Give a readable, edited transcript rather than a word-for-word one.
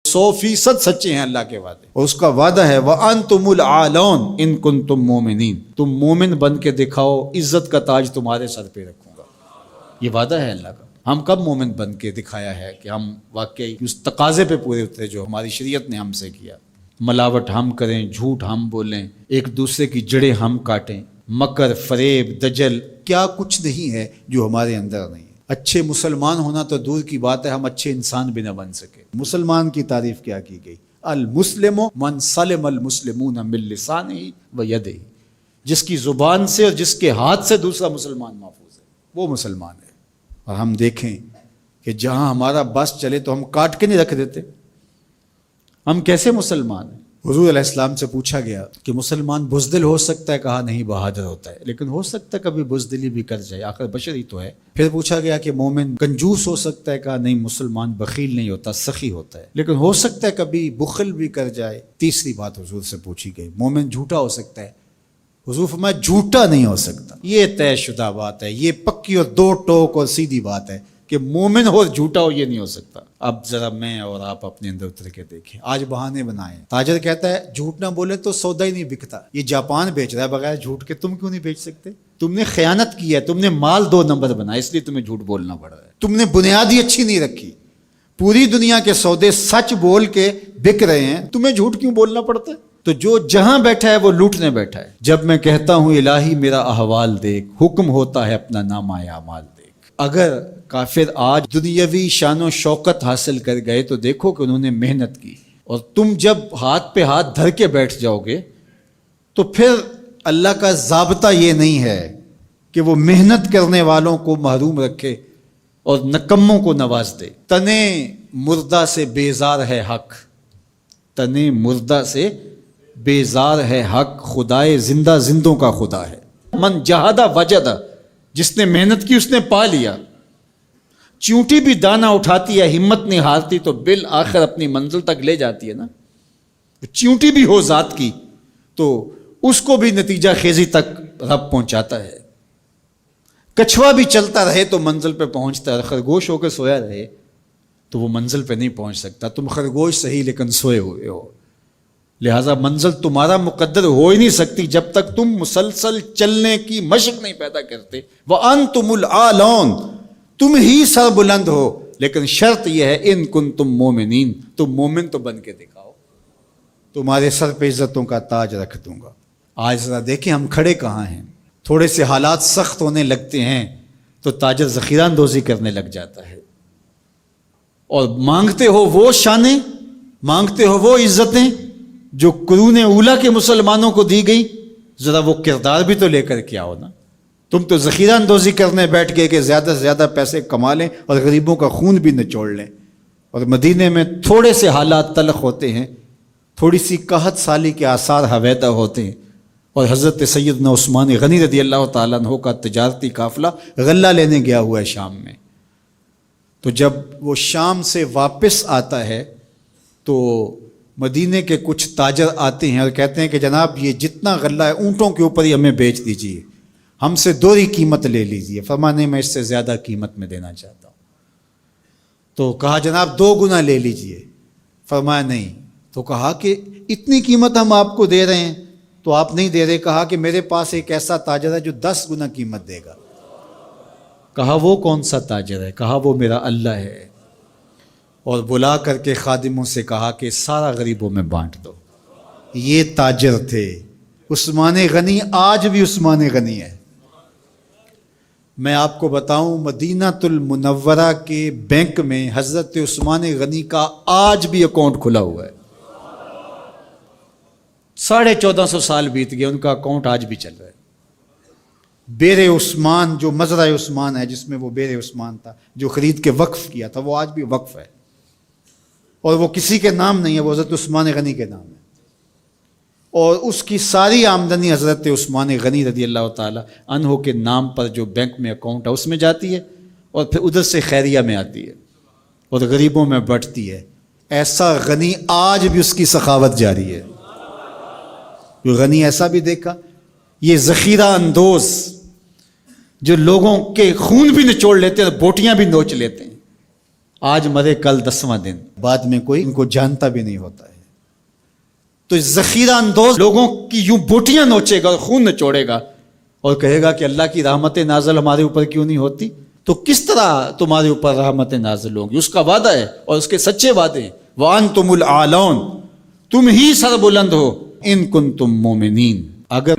100% سچے ہیں اللہ کے وعدے، اور اس کا وعدہ ہے وَأَنْتُمُ الْأَعْلَوْنَ إِن كُنتُم مُؤْمِنِينَ، تم مومن بن کے دکھاؤ، عزت کا تاج تمہارے سر پہ رکھوں گا۔ یہ وعدہ ہے اللہ کا۔ ہم کب مومن بن کے دکھایا ہے کہ ہم واقعی اس تقاضے پہ پورے اترے جو ہماری شریعت نے ہم سے کیا؟ ملاوٹ ہم کریں، جھوٹ ہم بولیں، ایک دوسرے کی جڑیں ہم کاٹیں، مکر، فریب، دجل، کیا کچھ نہیں ہے جو ہمارے اندر نہیں ہے۔ اچھے مسلمان ہونا تو دور کی بات ہے، ہم اچھے انسان بھی نہ بن سکے۔ مسلمان کی تعریف کیا کی گئی؟ المسلم من سلم المسلمون من لسانہ و یدہ، جس کی زبان سے اور جس کے ہاتھ سے دوسرا مسلمان محفوظ ہے، وہ مسلمان ہے۔ اور ہم دیکھیں کہ جہاں ہمارا بس چلے تو ہم کاٹ کے نہیں رکھ دیتے، ہم کیسے مسلمان ہیں؟ حضور علیہ السلام سے پوچھا گیا کہ مسلمان بزدل ہو سکتا ہے؟ کہا نہیں، بہادر ہوتا ہے، لیکن ہو سکتا ہے کبھی بزدلی بھی کر جائے، آخر بشر ہی تو ہے۔ پھر پوچھا گیا کہ مومن کنجوس ہو سکتا ہے؟ کہا نہیں، مسلمان بخیل نہیں ہوتا، سخی ہوتا ہے، لیکن ہو سکتا ہے کبھی بخل بھی کر جائے۔ تیسری بات حضور سے پوچھی گئی، مومن جھوٹا ہو سکتا ہے؟ حضور فرمایا جھوٹا نہیں ہو سکتا۔ یہ طے شدہ بات ہے، یہ پکی اور دو ٹوک اور سیدھی بات ہے کہ مومن ہو اور جھوٹا ہو، یہ نہیں ہو سکتا۔ اب ذرا میں اور آپ اپنے اندر اتر کے دیکھیں، آج بہانے بنائیں۔ تاجر کہتا ہے جھوٹ نہ بولے تو سودا ہی نہیں بکتا، یہ جاپان بیچ رہا ہے بغیر جھوٹ کے، تم کیوں نہیں بیچ سکتے؟ تم نے خیانت کی ہے، تم نے مال 2 نمبر بنایا، اس لیے تمہیں جھوٹ بولنا پڑ رہا ہے۔ تم نے بنیاد ہی اچھی نہیں رکھی، پوری دنیا کے سودے سچ بول کے بک رہے ہیں، تمہیں جھوٹ کیوں بولنا پڑتا ہے؟ تو جو جہاں بیٹھا ہے وہ لوٹنے بیٹھا ہے۔ جب میں کہتا ہوں الہی میرا احوال دیکھ، حکم ہوتا ہے اپنا نامہ اعمال دیکھ۔ اگر کافر آج دنیاوی شان و شوکت حاصل کر گئے تو دیکھو کہ انہوں نے محنت کی، اور تم جب ہاتھ پہ ہاتھ دھر کے بیٹھ جاؤ گے تو پھر اللہ کا ضابطہ یہ نہیں ہے کہ وہ محنت کرنے والوں کو محروم رکھے اور نکموں کو نواز دے۔ تنے مردہ سے بیزار ہے حق، تنے مردہ سے بیزار ہے حق، خدائے زندہ زندوں کا خدا ہے۔ من جہادہ وجدہ، جس نے محنت کی اس نے پا لیا۔ چیونٹی بھی دانہ اٹھاتی ہے، ہمت نہیں ہارتی تو بالآخر اپنی منزل تک لے جاتی ہے نا۔ چیونٹی بھی ہو ذات کی تو اس کو بھی نتیجہ خیزی تک رب پہنچاتا ہے۔ کچھوا بھی چلتا رہے تو منزل پہ پہنچتا ہے، خرگوش ہو کے سویا رہے تو وہ منزل پہ نہیں پہنچ سکتا۔ تم خرگوش صحیح لیکن سوئے ہوئے ہو، لہٰذا منزل تمہارا مقدر ہو ہی نہیں سکتی جب تک تم مسلسل چلنے کی مشق نہیں پیدا کرتے۔ وَأَنْتُمُ الْأَعْلَوْنَ، تم ہی سر بلند ہو، لیکن شرط یہ ہے ان کنتم مومنین، تم مومن تو بن کے دکھاؤ، تمہارے سر پہ عزتوں کا تاج رکھ دوں گا۔ آج ذرا دیکھیں ہم کھڑے کہاں ہیں۔ تھوڑے سے حالات سخت ہونے لگتے ہیں تو تاجر ذخیرہ اندوزی کرنے لگ جاتا ہے، اور مانگتے ہو وہ شانیں، مانگتے ہو وہ عزتیں جو قرون اولیٰ کے مسلمانوں کو دی گئی، ذرا وہ کردار بھی تو لے کر کے آؤ نا۔ تم تو ذخیرہ اندوزی کرنے بیٹھ گئے کہ زیادہ سے زیادہ پیسے کما لیں اور غریبوں کا خون بھی نچوڑ لیں۔ اور مدینے میں تھوڑے سے حالات تلخ ہوتے ہیں، تھوڑی سی قحط سالی کے آثار حویدہ ہوتے ہیں، اور حضرت سیدنا عثمان غنی رضی اللہ تعالیٰ عنہ کا تجارتی قافلہ غلہ لینے گیا ہوا ہے شام میں۔ تو جب وہ شام سے واپس آتا ہے تو مدینے کے کچھ تاجر آتے ہیں اور کہتے ہیں کہ جناب یہ جتنا غلہ ہے اونٹوں کے اوپر ہی ہمیں بیچ دیجیے، ہم سے 2 قیمت لے لیجیے۔ فرمانے میں اس سے زیادہ قیمت میں دینا چاہتا ہوں۔ تو کہا جناب 2 گنا لے لیجیے۔ فرمایا نہیں۔ تو کہا کہ اتنی قیمت ہم آپ کو دے رہے ہیں تو آپ نہیں دے رہے۔ کہا کہ میرے پاس ایک ایسا تاجر ہے جو 10 گنا قیمت دے گا۔ کہا وہ کون سا تاجر ہے؟ کہا وہ میرا اللہ ہے۔ اور بلا کر کے خادموں سے کہا کہ سارا غریبوں میں بانٹ دو۔ یہ تاجر تھے عثمان غنی، آج بھی عثمان غنی ہے۔ میں آپ کو بتاؤں مدینہ المنورہ کے بینک میں حضرت عثمان غنی کا آج بھی اکاؤنٹ کھلا ہوا ہے۔ 1450 سال بیت گئے، ان کا اکاؤنٹ آج بھی چل رہا ہے۔ بیر عثمان جو مزرعہ عثمان ہے، جس میں وہ بیر عثمان تھا جو خرید کے وقف کیا تھا، وہ آج بھی وقف ہے، اور وہ کسی کے نام نہیں ہے، وہ حضرت عثمان غنی کے نام ہے۔ اور اس کی ساری آمدنی حضرت عثمان غنی رضی اللہ تعالی عنہ کے نام پر جو بینک میں اکاؤنٹ ہے اس میں جاتی ہے، اور پھر ادھر سے خیریہ میں آتی ہے اور غریبوں میں بٹتی ہے۔ ایسا غنی آج بھی اس کی سخاوت جاری ہے۔ غنی ایسا بھی دیکھا، یہ ذخیرہ اندوز جو لوگوں کے خون بھی نچوڑ لیتے ہیں، بوٹیاں بھی نوچ لیتے ہیں، آج مرے کل 10واں دن، بعد میں کوئی ان کو جانتا بھی نہیں ہوتا ہے۔ تو ذخیرہ اندوز لوگوں کی یوں بوٹیاں نوچے گا اور خون نچوڑے گا اور کہے گا کہ اللہ کی رحمت نازل ہمارے اوپر کیوں نہیں ہوتی؟ تو کس طرح تمہارے اوپر رحمت نازل ہوگی؟ اس کا وعدہ ہے اور اس کے سچے وعدے ہیں۔ وَأَنْتُمُ الْأَعْلَوْنَ، تم ہی سر بلند ہو، ان کنتم مومنین، اگر